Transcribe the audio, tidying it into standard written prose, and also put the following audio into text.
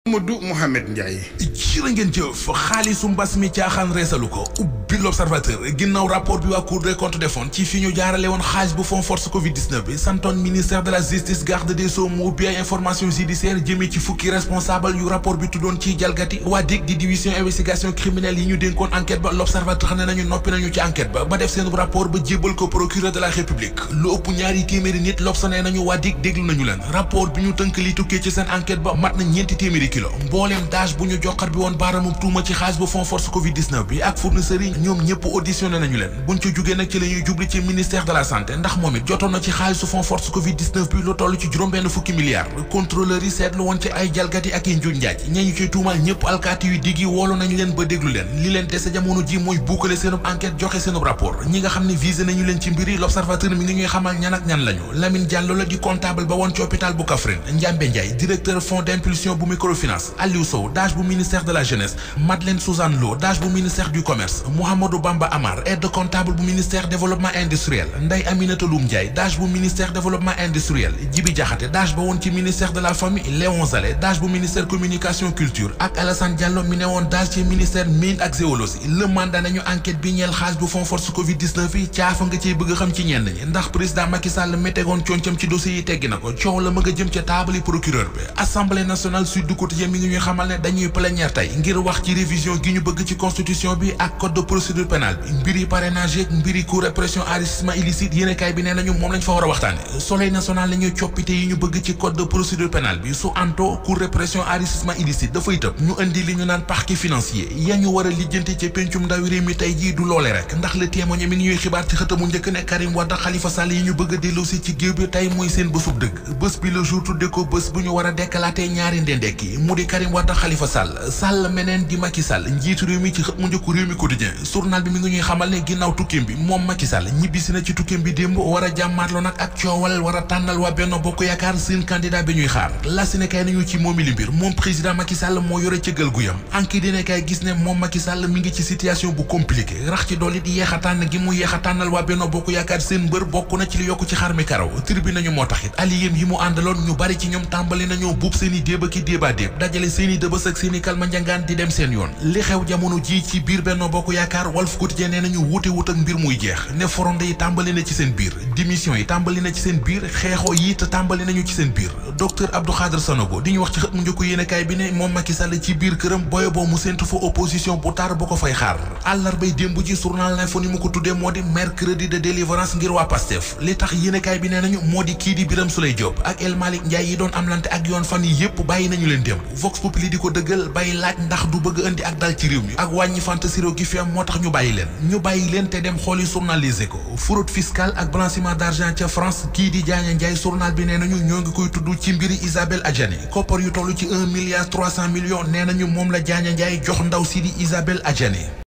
Mamadou Mouhamed Ndiaye. jërë ngeen jëf xaalisu mbas mi caaxaan reesalu ko ubbi l'observateur ginnaaw rapport bi waa Cour des comptes defoon ci fi ñu jaarale woon xaalis bu fond force Covid-19 bi santoon ministère de la justice garde des sceaux mu ubbi ay information judiciaire jëmee ci fukki responsable yu rapport bi tuddoon ci jalgati waa DIC di division investigation criminelle yi ñu dénkoon enquête ba l'observateur ne nañu noppi nañu ci enquête ba def seen rapport ba jébbal ko procureur de la république lu ëpp ñaari téeméeri nit l'Obs ne nañu waa DIC déglu nañu leen rapport bi ñu tënk li tukkee ci seen enquête ba mat na ñeenti téeméeri kilo mbooleem daaj bu ñu joxar bi woon baaraamum tuuma ci xaalis bu fond force Covid-19 bi ak fournisseurs yi ñoom ñëpp auditionné nañu leen buñ ci jógee nag ci la ñuy jubli ci ministère de la santé ndax moom it jotoon na ci xaalisu fond force Covid-19 bi lu toll ci juróom-benn fukki milliards contrôleurs yi seetlu woon ci ay jalgati ak yi njuuj njaaj ñañu ciy tuumal ñëpp alkaati yu diggi woolu nañu leen ba déglu leen li leen dese jamono ji mooy buukale seenub enquête joxe seenub rapport ñi nga xam ne visé nañu leen ci mbiri l'observateur mi ngi ñuy xamal ñan ak ñan lañu Lamine Diallo la di comptable ba woon ci hôpital bu Kaffrine Ndiambé Ndiaye directeur fonds d'impulsion bu microfinance Aliou Sow DAGE bu ministère de la jeunesse Madeleine Suzanne Lo DAGE bu ministère du commerce Mouhamadou Bamba Amar aide comptable bu ministère développement industriel Ndeye Aminata Loum Ndiaye DAGE bu ministère développement industriel Djibi Diakhaté DAGE ba woon ci ministère de la famille Léon Zalé DAGE bu ministère communication culture ak Alassane Diallo mi ne woon DAGE ci ministère mine ak géologie le mandat nañu enquête bi ñeel xaalis bu fond force Covid-19 yi caafa nga ciy bëgg a xam ci ñenn ñi ndax président Macky Sall mi tegoon concam ci dossier yi teggi na ko coow la ma nga jëm ca taabali procureur bi assemblée nationale Sud du Quotidien mi ngi ñuy xamal ne dañuy plénière tey ngir wax ci révision gi ñu bëgg ci constitution bi ak code de procédure pénale bi mbiri parrainage yeeg mbiri cour répression enrichissement illicite yéenekaay bi nee nañu moom lañ fa war a waxtaane soleil national la ñuy coppite yi ñu bëgg ci code de procédure pénale bi su anto cour répression enrichissement illicite dafay tëb ñu indi li ñu naan parquet financier ya ñu war a lijjanti ci pencum ndawi réew mi tey jii du loole rek ndax le témoigné mi ngi ñuy xibaar ci xëtamu njëkk ne Karim Wade Khalifa Sall yi ñu bëgg a delloosi ci géew bi tey mooy seen bésub dëgg bés bi le jour tudde ko bés bu ñu war a dekkalaatee ñaari ndendekki mu di Karim Wade Khalifa Sall meneen di Macky Sall njiitu réew mi ci xët mu njëkku réew mi quotidien journal bi mi ngi ñuy xamal ne ginnaaw tukkeem bi moom Macky Sall ñibbisi na ci tukkeem bi démb war a jàmmaarloo nag ak coowal war a tànnal waa Benno Bokk Yaakaar seen candidat bi ñuy xaar la si ne kay nañu ci moomi li mbir moom président Macky Sall moo yore cëggal guyam anki dina kay gis ne moom Macky Sall mi ngi ci situation bu compliqué rax ci dool it yeex a tànn gi mu yeex a tànnal waa Benno Bokk Yaakaar seen mbër bokk na ci li yokk ci xar mi karaw tribune nañu moo taxit aliyem yi mu àndaloon ñu bari ci ñoom tàmbali nañoo buub seen i déeba ki déeba déeb dajale seen i dëbës ak seen i kalma njangaan di dem seen yoon li xew jamono ji ci biir Benno Bokk Yaakaar Walf Quotidien nee nañu wuute wut ak mbir muy jeex ne foronde yi tàmbali na ci seen biir démission yi tàmbali na ci seen biir xeexoo yi te tàmbali nañu ci seen biir docteur Abdou Khadre Sanogo di ñu wax ci xët mu njëkk yéenekaay bi ne moom Macky Sall ci biir këram boyo boo mu séntu fa opposition bu tar bu ko fay xaar àllarbay démb ji journal L'Info ni mu ko tuddee moo di mercredi de délivrance ngir waa Pastef li tax yéenekaay bi nee nañu moo di kii di Birame Souleye Diop ak El Malick Ndiaye yi doon amlante ak yoon fan yi yépp bàyyi nañu leen démb Vox Populi di ko dëggal bàyyi laaj ndax du bëgg indi ak dal ci réew mi ak wàññi fantasiro gi fi am moo tax ñu bàyyi leen te dem xooli journalisé ko fraude fiscale ak blanchiment d'argent ca France kii di Diagne Ndiaye journal bi nee nañu ñoo ngi koy tudd ci mbiri Isabelle Adjani koppar yu toll ci 1,3 milliard nee nañu moom la Diagne Ndiaye jox ndaw si di Isabelle Adjani